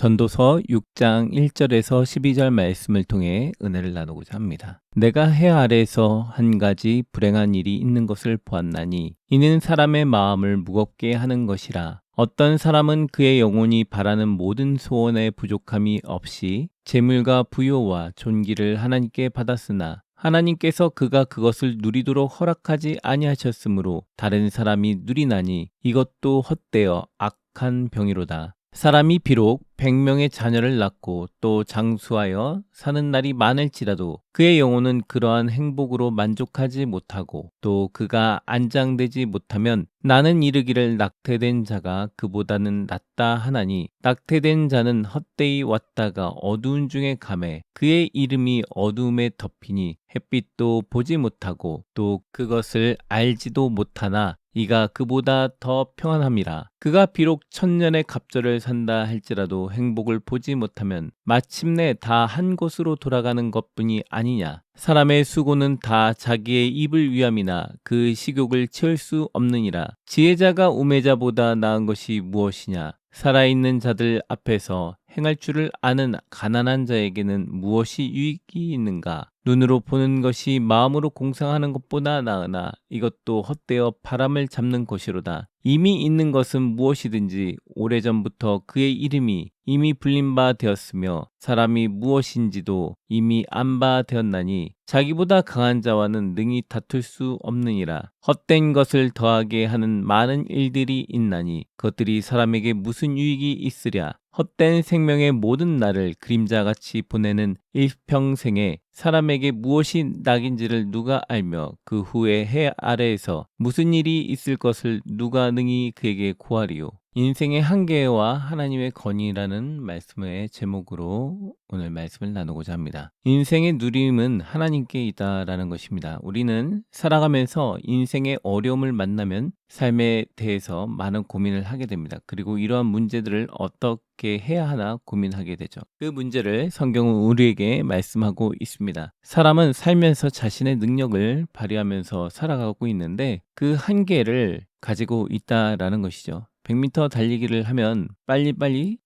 전도서 6장 1절에서 12절 말씀을 통해 은혜를 나누고자 합니다. 내가 해 아래에서 한 가지 불행한 일이 있는 것을 보았나니 이는 사람의 마음을 무겁게 하는 것이라. 어떤 사람은 그의 영혼이 바라는 모든 소원에 부족함이 없이 재물과 부요와 존귀를 하나님께 받았으나 하나님께서 그가 그것을 누리도록 허락하지 아니하셨으므로 다른 사람이 누리나니 이것도 헛되어 악한 병이로다. 사람이 비록 100명의 자녀를 낳고 또 장수하여 사는 날이 많을지라도 그의 영혼은 그러한 행복으로 만족하지 못하고 또 그가 안장되지 못하면 나는 이르기를 낙태된 자가 그보다는 낫다 하나니 낙태된 자는 헛되이 왔다가 어두운 중에 가매 그의 이름이 어두움에 덮이니 햇빛도 보지 못하고 또 그것을 알지도 못하나 이가 그보다 더 평안함이라. 그가 비록 1000년의 갑절을 산다 할지라도 행복을 보지 못하면 마침내 다 한 곳으로 돌아가는 것뿐이 아니냐. 사람의 수고는 다 자기의 입을 위함이나 그 식욕을 채울 수 없느니라. 지혜자가 우매자보다 나은 것이 무엇이냐. 살아있는 자들 앞에서 행할 줄을 아는 가난한 자에게는 무엇이 유익이 있는가? 눈으로 보는 것이 마음으로 공상하는 것보다 나으나 이것도 헛되어 바람을 잡는 것이로다. 이미 있는 것은 무엇이든지 오래전부터 그의 이름이 이미 불린 바 되었으며 사람이 무엇인지도 이미 안 바 되었나니 자기보다 강한 자와는 능히 다툴 수 없느니라. 헛된 것을 더하게 하는 많은 일들이 있나니 그것들이 사람에게 무슨 유익이 있으랴. 헛된 생명의 모든 날을 그림자같이 보내는 일평생에 사람에게 무엇이 낙인지를 누가 알며 그 후에 해 아래에서 무슨 일이 있을 것을 누가 능히 그에게 고하리요. 인생의 한계와 하나님의 건의라는 말씀의 제목으로 오늘 말씀을 나누고자 합니다. 인생의 누림은 하나님께 있다라는 것입니다. 우리는 살아가면서 인생의 어려움을 만나면 삶에 대해서 많은 고민을 하게 됩니다. 그리고 이러한 문제들을 어떻게 해야 하나 고민하게 되죠. 그 문제를 성경은 우리에게 말씀하고 있습니다. 사람은 살면서 자신의 능력을 발휘하면서 살아가고 있는데 그 한계를 가지고 있다라는 것이죠. 100m 달리기를 하면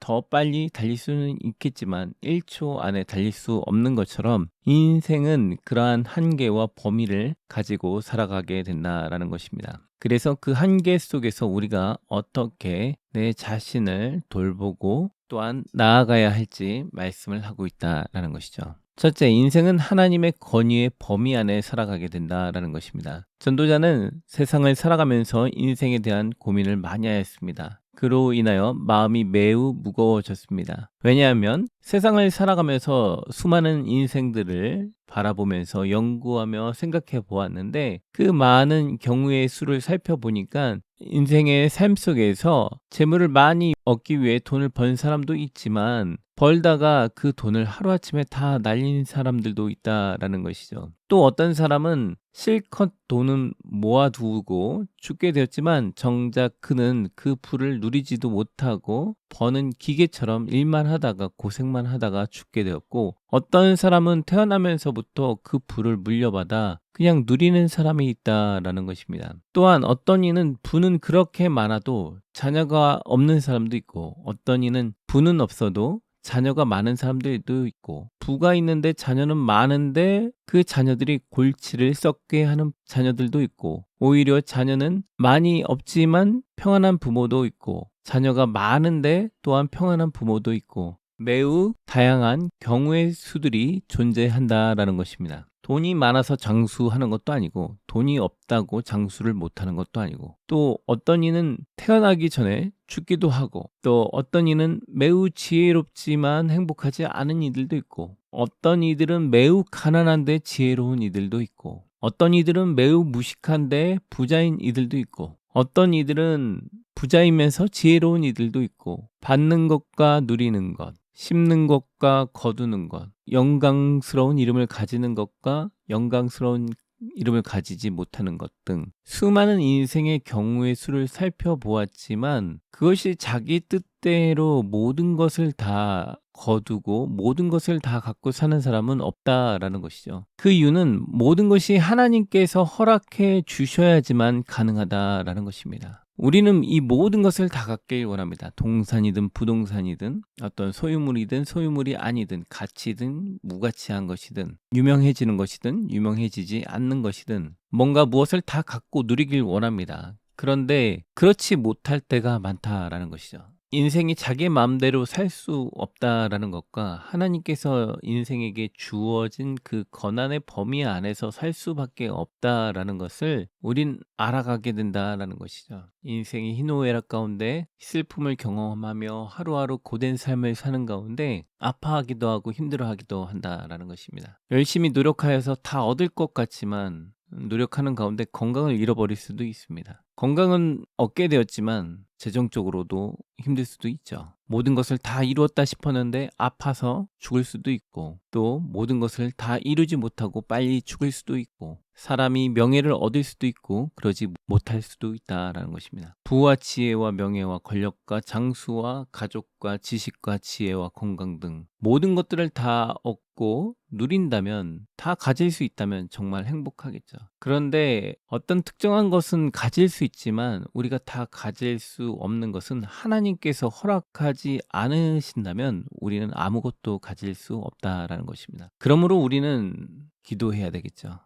더 빨리 달릴 수는 있겠지만 1초 안에 달릴 수 없는 것처럼 인생은 그러한 한계와 범위를 가지고 살아가게 된다라는 것입니다. 그래서 그 한계 속에서 우리가 어떻게 내 자신을 돌보고 또한 나아가야 할지 말씀을 하고 있다라는 것이죠. 첫째, 인생은 하나님의 권위의 범위 안에 살아가게 된다라는 것입니다. 전도자는 세상을 살아가면서 인생에 대한 고민을 많이 하였습니다. 그로 인하여 마음이 매우 무거워졌습니다. 왜냐하면 세상을 살아가면서 수많은 인생들을 바라보면서 연구하며 생각해 보았는데 그 많은 경우의 수를 살펴보니까 인생의 삶 속에서 재물을 많이 얻기 위해 돈을 번 사람도 있지만 벌다가 그 돈을 하루아침에 다 날린 사람들도 있다라는 것이죠. 또 어떤 사람은 실컷 돈은 모아두고 죽게 되었지만 정작 그는 그 부를 누리지도 못하고 버는 기계처럼 일만 하다가 고생만 하다가 죽게 되었고 어떤 사람은 태어나면서부터 그 부를 물려받아 그냥 누리는 사람이 있다라는 것입니다. 또한 어떤 이는 부는 그렇게 많아도 자녀가 없는 사람도 있고 어떤 이는 부는 없어도 자녀가 많은 사람들도 있고 부가 있는데 자녀는 많은데 그 자녀들이 골치를 썩게 하는 자녀들도 있고 오히려 자녀는 많이 없지만 평안한 부모도 있고 자녀가 많은데 또한 평안한 부모도 있고 매우 다양한 경우의 수들이 존재한다라는 것입니다. 돈이 많아서 장수하는 것도 아니고 돈이 없다고 장수를 못하는 것도 아니고 또 어떤 이는 태어나기 전에 죽기도 하고 또 어떤 이는 매우 지혜롭지만 행복하지 않은 이들도 있고 어떤 이들은 매우 가난한데 지혜로운 이들도 있고 어떤 이들은 매우 무식한데 부자인 이들도 있고 어떤 이들은 부자이면서 지혜로운 이들도 있고 받는 것과 누리는 것 심는 것과 거두는 것, 영광스러운 이름을 가지는 것과 영광스러운 이름을 가지지 못하는 것 등 수많은 인생의 경우의 수를 살펴보았지만 그것이 자기 뜻대로 모든 것을 다 거두고 모든 것을 다 갖고 사는 사람은 없다라는 것이죠. 그 이유는 모든 것이 하나님께서 허락해 주셔야지만 가능하다라는 것입니다. 우리는 이 모든 것을 다 갖길 원합니다. 동산이든 부동산이든 어떤 소유물이든 소유물이 아니든 가치든 무가치한 것이든 유명해지는 것이든 유명해지지 않는 것이든 뭔가 무엇을 다 갖고 누리길 원합니다. 그런데 그렇지 못할 때가 많다라는 것이죠. 인생이 자기 마음대로 살 수 없다라는 것과 하나님께서 인생에게 주어진 그 권한의 범위 안에서 살 수밖에 없다라는 것을 우린 알아가게 된다라는 것이죠. 인생이 희노애락 가운데 슬픔을 경험하며 하루하루 고된 삶을 사는 가운데 아파하기도 하고 힘들어하기도 한다라는 것입니다. 열심히 노력하여서 다 얻을 것 같지만 노력하는 가운데 건강을 잃어버릴 수도 있습니다. 건강은 얻게 되었지만 재정적으로도 힘들 수도 있죠. 모든 것을 다 이루었다 싶었는데 아파서 죽을 수도 있고, 또 모든 것을 다 이루지 못하고 빨리 죽을 수도 있고, 사람이 명예를 얻을 수도 있고 그러지 못할 수도 있다라는 것입니다. 부와 지혜와 명예와 권력과 장수와 가족과 지식과 지혜와 건강 등 모든 것들을 다 얻고 누린다면, 다 가질 수 있다면 정말 행복하겠죠. 그런데 어떤 특정한 것은 가질 수 있지만 우리가 다 가질 수 없는 것은 하나님께서 허락하지 않으신다면 우리는 아무것도 가질 수 없다라는 것입니다. 그러므로 우리는 기도해야 되겠죠.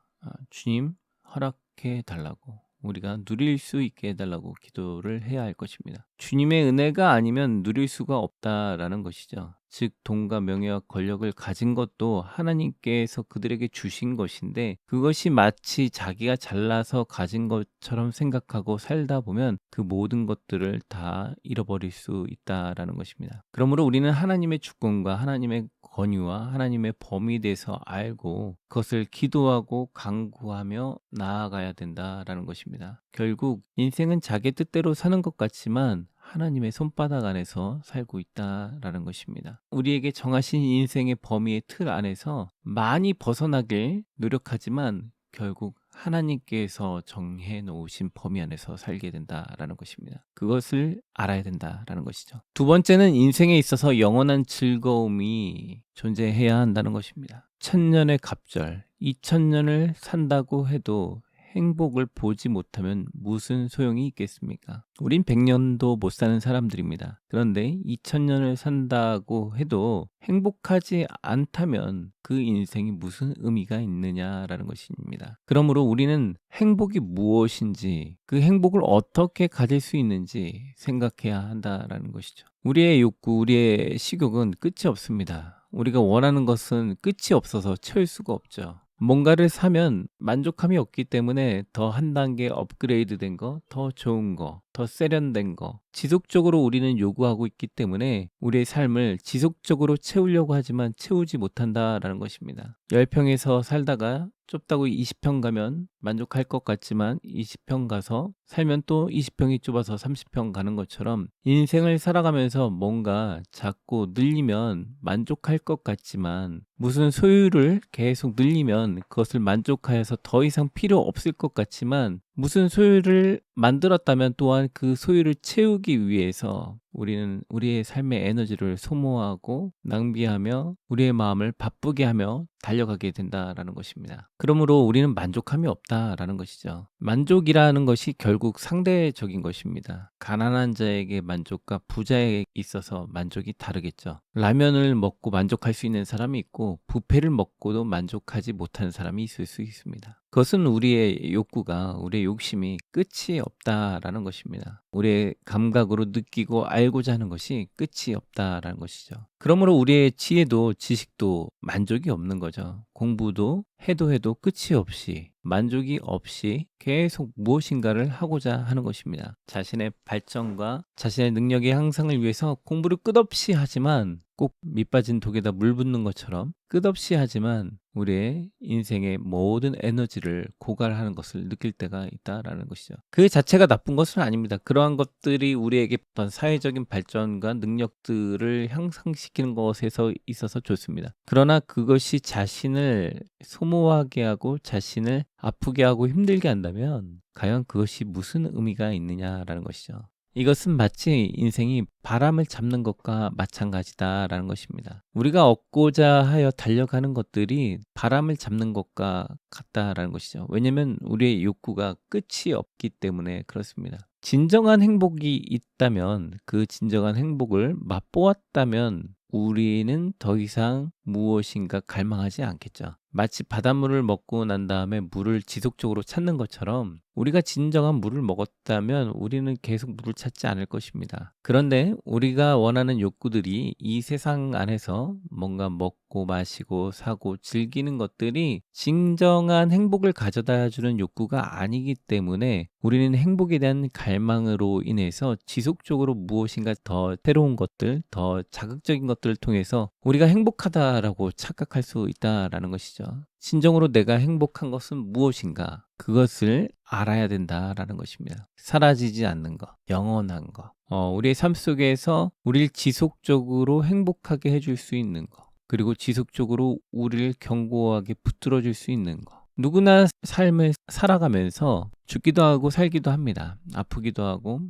주님 허락해 달라고, 우리가 누릴 수 있게 해달라고 기도를 해야 할 것입니다. 주님의 은혜가 아니면 누릴 수가 없다라는 것이죠. 즉 돈과 명예와 권력을 가진 것도 하나님께서 그들에게 주신 것인데, 그것이 마치 자기가 잘나서 가진 것처럼 생각하고 살다 보면 그 모든 것들을 다 잃어버릴 수 있다라는 것입니다. 그러므로 우리는 하나님의 주권과 하나님의 권위와 하나님의 범위에 대해서 알고 그것을 기도하고 간구하며 나아가야 된다라는 것입니다. 결국 인생은 자기 뜻대로 사는 것 같지만 하나님의 손바닥 안에서 살고 있다라는 것입니다. 우리에게 정하신 인생의 범위의 틀 안에서 많이 벗어나길 노력하지만 결국 하나님께서 정해 놓으신 범위 안에서 살게 된다라는 것입니다. 그것을 알아야 된다라는 것이죠. 두 번째는 인생에 있어서 영원한 즐거움이 존재해야 한다는 것입니다. 천년의 갑절, 2000년을 산다고 해도 행복을 보지 못하면 무슨 소용이 있겠습니까? 우린 100년도 못 사는 사람들입니다. 그런데 2000년을 산다고 해도 행복하지 않다면 그 인생이 무슨 의미가 있느냐라는 것입니다. 그러므로 우리는 행복이 무엇인지, 그 행복을 어떻게 가질 수 있는지 생각해야 한다라는 것이죠. 우리의 욕구, 우리의 식욕은 끝이 없습니다. 우리가 원하는 것은 끝이 없어서 채울 수가 없죠. 뭔가를 사면 만족함이 없기 때문에 더 한 단계 업그레이드 된 거, 더 좋은 거, 더 세련된 거, 지속적으로 우리는 요구하고 있기 때문에 우리의 삶을 지속적으로 채우려고 하지만 채우지 못한다라는 것입니다. 10평에서 살다가 좁다고 20평 가면 만족할 것 같지만 20평 가서 살면 또 20평이 좁아서 30평 가는 것처럼 인생을 살아가면서 뭔가 자꾸 늘리면 만족할 것 같지만 무슨 소유를 계속 늘리면 그것을 만족하여서 더 이상 필요 없을 것 같지만 무슨 소유를 만들었다면 또한 그 소유를 채우기 위해서 우리는 우리의 삶의 에너지를 소모하고 낭비하며 우리의 마음을 바쁘게 하며 달려가게 된다라는 것입니다. 그러므로 우리는 만족함이 없다라는 것이죠. 만족이라는 것이 결국 상대적인 것입니다. 가난한 자에게 만족과 부자에게 있어서 만족이 다르겠죠. 라면을 먹고 만족할 수 있는 사람이 있고 뷔페를 먹고도 만족하지 못하는 사람이 있을 수 있습니다. 그것은 우리의 욕구가, 우리의 욕심이 끝이 없다라는 것입니다. 우리의 감각으로 느끼고 알고자 하는 것이 끝이 없다라는 것이죠. 그러므로 우리의 지혜도 지식도 만족이 없는 거죠. 공부도 해도 끝이 없이, 만족이 없이 계속 무엇인가를 하고자 하는 것입니다. 자신의 발전과 자신의 능력의 향상을 위해서 공부를 끝없이 하지만 꼭 밑빠진 독에다 물 붓는 것처럼 끝없이 하지만 우리의 인생의 모든 에너지를 고갈하는 것을 느낄 때가 있다라는 것이죠. 그 자체가 나쁜 것은 아닙니다. 그러한 것들이 우리에게 어떤 사회적인 발전과 능력들을 향상시키는 것에서 있어서 좋습니다. 그러나 그것이 자신을 소모하게 하고 자신을 아프게 하고 힘들게 한다면 과연 그것이 무슨 의미가 있느냐라는 것이죠. 이것은 마치 인생이 바람을 잡는 것과 마찬가지다라는 것입니다. 우리가 얻고자 하여 달려가는 것들이 바람을 잡는 것과 같다라는 것이죠. 왜냐하면 우리의 욕구가 끝이 없기 때문에 그렇습니다. 진정한 행복이 있다면 그 진정한 행복을 맛보았다면 우리는 더 이상 무엇인가 갈망하지 않겠죠. 마치 바닷물을 먹고 난 다음에 물을 지속적으로 찾는 것처럼 우리가 진정한 물을 먹었다면 우리는 계속 물을 찾지 않을 것입니다. 그런데 우리가 원하는 욕구들이 이 세상 안에서 뭔가 먹고 마시고 사고 즐기는 것들이 진정한 행복을 가져다 주는 욕구가 아니기 때문에 우리는 행복에 대한 갈망으로 인해서 지속적으로 무엇인가 더 새로운 것들, 더 자극적인 것들을 통해서 우리가 행복하다라고 착각할 수 있다라는 것이죠. 진정으로 내가 행복한 것은 무엇인가? 그것을 알아야 된다라는 것입니다. 사라지지 않는 것, 영원한 것. 우리의 삶 속에서 우리를 지속적으로 행복하게 해줄 수 있는 것. 그리고 지속적으로 우리를 견고하게 붙들어 줄 수 있는 것. 누구나 삶을 살아가면서 죽기도 하고 살기도 합니다. 아프기도 하고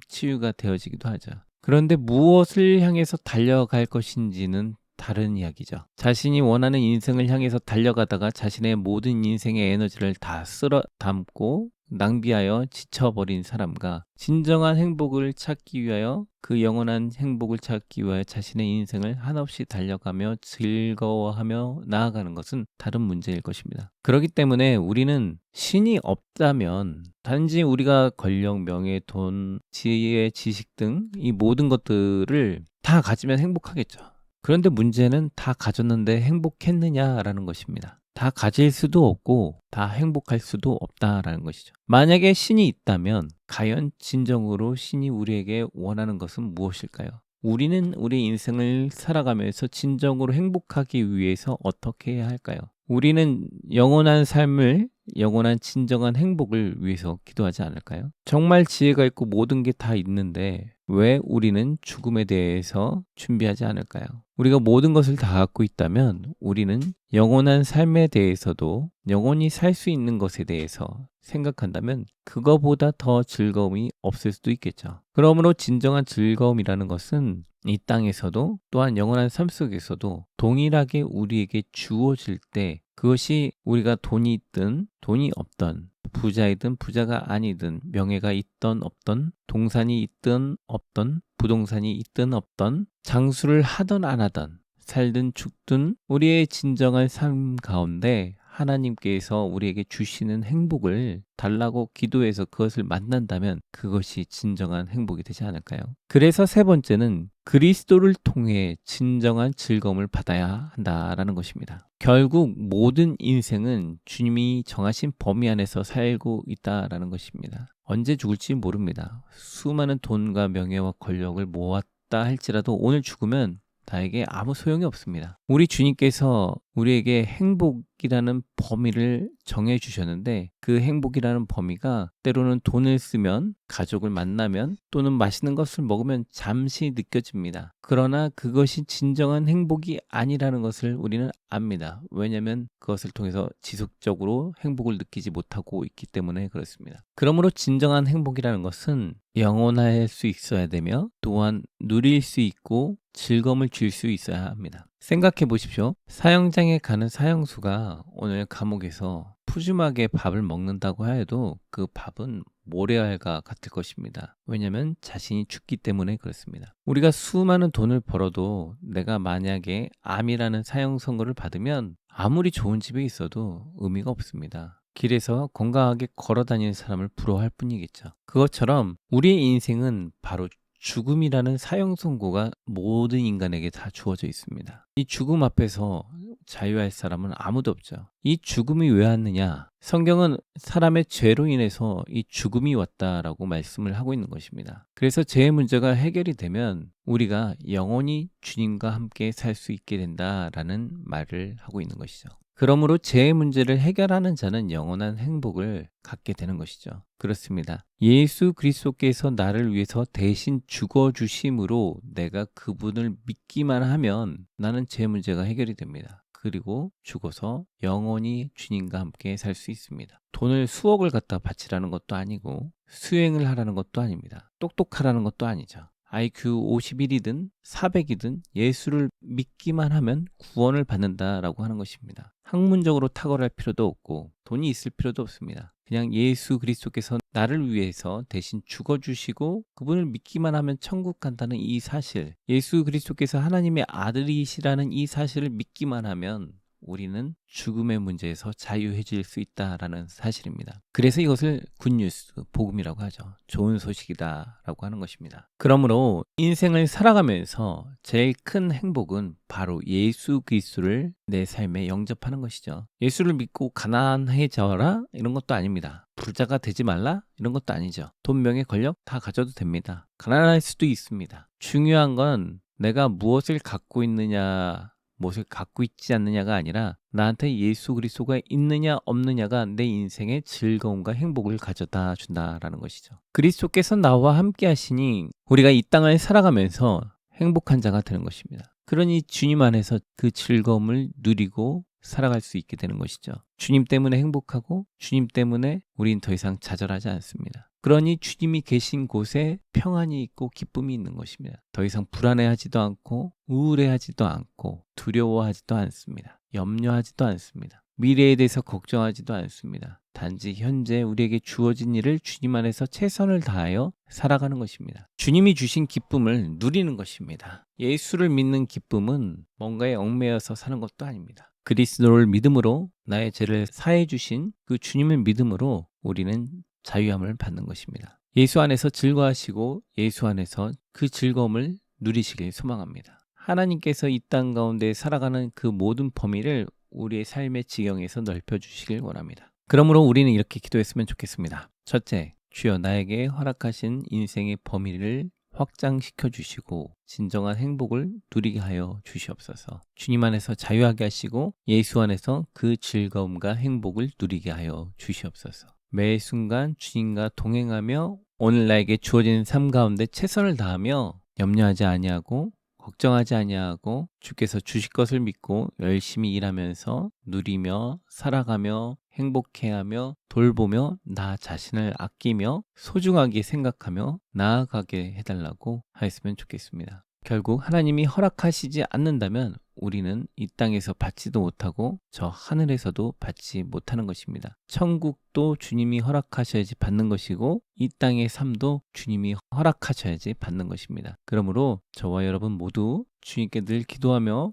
치유가 되어지기도 하죠. 그런데 무엇을 향해서 달려갈 것인지는 다른 이야기죠. 자신이 원하는 인생을 향해서 달려가다가 자신의 모든 인생의 에너지를 다 쓸어 담고 낭비하여 지쳐버린 사람과 진정한 행복을 찾기 위하여 그 영원한 행복을 찾기 위하여 자신의 인생을 한없이 달려가며 즐거워하며 나아가는 것은 다른 문제일 것입니다. 그렇기 때문에 우리는 신이 없다면 단지 우리가 권력, 명예, 돈, 지혜, 지식 등 이 모든 것들을 다 가지면 행복하겠죠. 그런데 문제는 다 가졌는데 행복했느냐라는 것입니다. 다 가질 수도 없고 다 행복할 수도 없다라는 것이죠. 만약에 신이 있다면 과연 진정으로 신이 우리에게 원하는 것은 무엇일까요? 우리는 우리 인생을 살아가면서 진정으로 행복하기 위해서 어떻게 해야 할까요? 우리는 영원한 삶을, 영원한 진정한 행복을 위해서 기도하지 않을까요? 정말 지혜가 있고 모든 게 다 있는데 왜 우리는 죽음에 대해서 준비하지 않을까요? 우리가 모든 것을 다 갖고 있다면 우리는 영원한 삶에 대해서도 영원히 살 수 있는 것에 대해서 생각한다면 그거보다 더 즐거움이 없을 수도 있겠죠. 그러므로 진정한 즐거움이라는 것은 이 땅에서도 또한 영원한 삶 속에서도 동일하게 우리에게 주어질 때 그것이 우리가 돈이 있든 돈이 없던 부자이든 부자가 아니든 명예가 있던 없던 동산이 있든 없던 부동산이 있든 없던 장수를 하던 안 하던 살든 죽든 우리의 진정한 삶 가운데 하나님께서 우리에게 주시는 행복을 달라고 기도해서 그것을 만난다면 그것이 진정한 행복이 되지 않을까요? 그래서 세 번째는 그리스도를 통해 진정한 즐거움을 받아야 한다라는 것입니다. 결국 모든 인생은 주님이 정하신 범위 안에서 살고 있다라는 것입니다. 언제 죽을지 모릅니다. 수많은 돈과 명예와 권력을 모았다 할지라도 오늘 죽으면 나에게 아무 소용이 없습니다. 우리 주님께서 우리에게 행복이라는 범위를 정해 주셨는데 그 행복이라는 범위가 때로는 돈을 쓰면 가족을 만나면 또는 맛있는 것을 먹으면 잠시 느껴집니다. 그러나 그것이 진정한 행복이 아니라는 것을 우리는 압니다. 왜냐하면 그것을 통해서 지속적으로 행복을 느끼지 못하고 있기 때문에 그렇습니다. 그러므로 진정한 행복이라는 것은 영원할 수 있어야 되며 또한 누릴 수 있고 즐거움을 줄 수 있어야 합니다. 생각해 보십시오. 사형장에 가는 사형수가 오늘 감옥에서 푸짐하게 밥을 먹는다고 해도 그 밥은 모래알과 같을 것입니다. 왜냐하면 자신이 죽기 때문에 그렇습니다. 우리가 수많은 돈을 벌어도 내가 만약에 암이라는 사형 선고를 받으면 아무리 좋은 집에 있어도 의미가 없습니다. 길에서 건강하게 걸어 다니는 사람을 부러워할 뿐이겠죠. 그것처럼 우리의 인생은 바로 죽음이라는 사형 선고가 모든 인간에게 다 주어져 있습니다. 이 죽음 앞에서 자유할 사람은 아무도 없죠. 이 죽음이 왜 왔느냐? 성경은 사람의 죄로 인해서 이 죽음이 왔다라고 말씀을 하고 있는 것입니다. 그래서 죄의 문제가 해결이 되면 우리가 영원히 주님과 함께 살 수 있게 된다라는 말을 하고 있는 것이죠. 그러므로 죄의 문제를 해결하는 자는 영원한 행복을 갖게 되는 것이죠. 그렇습니다. 예수 그리스도께서 나를 위해서 대신 죽어주심으로 내가 그분을 믿기만 하면 나는 죄 문제가 해결이 됩니다. 그리고 죽어서 영원히 주님과 함께 살 수 있습니다. 돈을 수억을 갖다 바치라는 것도 아니고 수행을 하라는 것도 아닙니다. 똑똑하라는 것도 아니죠. IQ 51이든 400이든 예수를 믿기만 하면 구원을 받는다라고 하는 것입니다. 학문적으로 탁월할 필요도 없고 돈이 있을 필요도 없습니다. 그냥 예수 그리스도께서 나를 위해서 대신 죽어주시고 그분을 믿기만 하면 천국 간다는 이 사실, 예수 그리스도께서 하나님의 아들이시라는 이 사실을 믿기만 하면 우리는 죽음의 문제에서 자유해질 수 있다라는 사실입니다. 그래서 이것을 굿뉴스, 복음이라고 하죠. 좋은 소식이다라고 하는 것입니다. 그러므로 인생을 살아가면서 제일 큰 행복은 바로 예수 그리스도를 내 삶에 영접하는 것이죠. 예수를 믿고 가난해져라 이런 것도 아닙니다. 부자가 되지 말라 이런 것도 아니죠. 돈, 명예, 권력 다 가져도 됩니다. 가난할 수도 있습니다. 중요한 건 내가 무엇을 갖고 있느냐, 무엇을 갖고 있지 않느냐가 아니라 나한테 예수 그리스도가 있느냐 없느냐가 내 인생의 즐거움과 행복을 가져다 준다라는 것이죠. 그리스도께서 나와 함께 하시니 우리가 이 땅을 살아가면서 행복한 자가 되는 것입니다. 그러니 주님 안에서 그 즐거움을 누리고 살아갈 수 있게 되는 것이죠. 주님 때문에 행복하고 주님 때문에 우린 더 이상 좌절하지 않습니다. 그러니 주님이 계신 곳에 평안이 있고 기쁨이 있는 것입니다. 더 이상 불안해하지도 않고 우울해하지도 않고 두려워하지도 않습니다. 염려하지도 않습니다. 미래에 대해서 걱정하지도 않습니다. 단지 현재 우리에게 주어진 일을 주님 안에서 최선을 다하여 살아가는 것입니다. 주님이 주신 기쁨을 누리는 것입니다. 예수를 믿는 기쁨은 뭔가에 얽매여서 사는 것도 아닙니다. 그리스도를 믿음으로 나의 죄를 사해 주신 그 주님을 믿음으로 우리는 자유함을 받는 것입니다. 예수 안에서 즐거워하시고 예수 안에서 그 즐거움을 누리시길 소망합니다. 하나님께서 이 땅 가운데 살아가는 그 모든 범위를 우리의 삶의 지경에서 넓혀주시길 원합니다. 그러므로 우리는 이렇게 기도했으면 좋겠습니다. 첫째, 주여 나에게 허락하신 인생의 범위를 확장시켜 주시고 진정한 행복을 누리게 하여 주시옵소서. 주님 안에서 자유하게 하시고 예수 안에서 그 즐거움과 행복을 누리게 하여 주시옵소서. 매 순간 주님과 동행하며 오늘 나에게 주어진 삶 가운데 최선을 다하며 염려하지 아니하고 걱정하지 아니하고 주께서 주실 것을 믿고 열심히 일하면서 누리며 살아가며 행복해하며 돌보며 나 자신을 아끼며 소중하게 생각하며 나아가게 해달라고 하였으면 좋겠습니다. 결국 하나님이 허락하시지 않는다면 우리는 이 땅에서 받지도 못하고 저 하늘에서도 받지 못하는 것입니다. 천국도 주님이 허락하셔야지 받는 것이고 이 땅의 삶도 주님이 허락하셔야지 받는 것입니다. 그러므로 저와 여러분 모두 주님께 늘 기도하며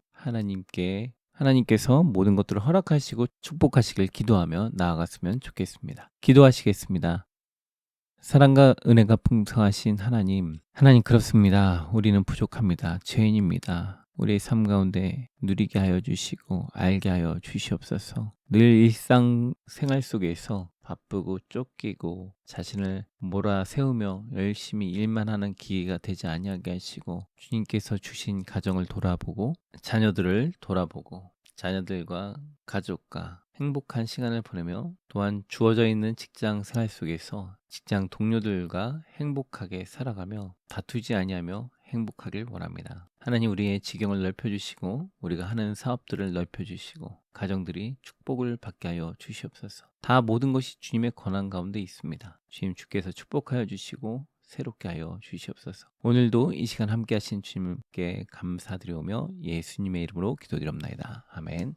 하나님께서 모든 것들을 허락하시고 축복하시길 기도하며 나아갔으면 좋겠습니다. 기도하시겠습니다. 사랑과 은혜가 풍성하신 하나님 그렇습니다. 우리는 부족합니다. 죄인입니다. 우리의 삶 가운데 누리게 하여 주시고 알게 하여 주시옵소서. 늘 일상생활 속에서 바쁘고 쫓기고 자신을 몰아세우며 열심히 일만 하는 기회가 되지 아니하게 하시고 주님께서 주신 가정을 돌아보고 자녀들을 돌아보고 자녀들과 가족과 행복한 시간을 보내며 또한 주어져 있는 직장 생활 속에서 직장 동료들과 행복하게 살아가며 다투지 아니하며 행복하길 원합니다. 하나님 우리의 지경을 넓혀주시고 우리가 하는 사업들을 넓혀주시고 가정들이 축복을 받게 하여 주시옵소서. 다 모든 것이 주님의 권한 가운데 있습니다. 주께서 축복하여 주시고 새롭게 하여 주시옵소서. 오늘도 이 시간 함께 하신 주님께 감사드리오며 예수님의 이름으로 기도드립니다. 아멘.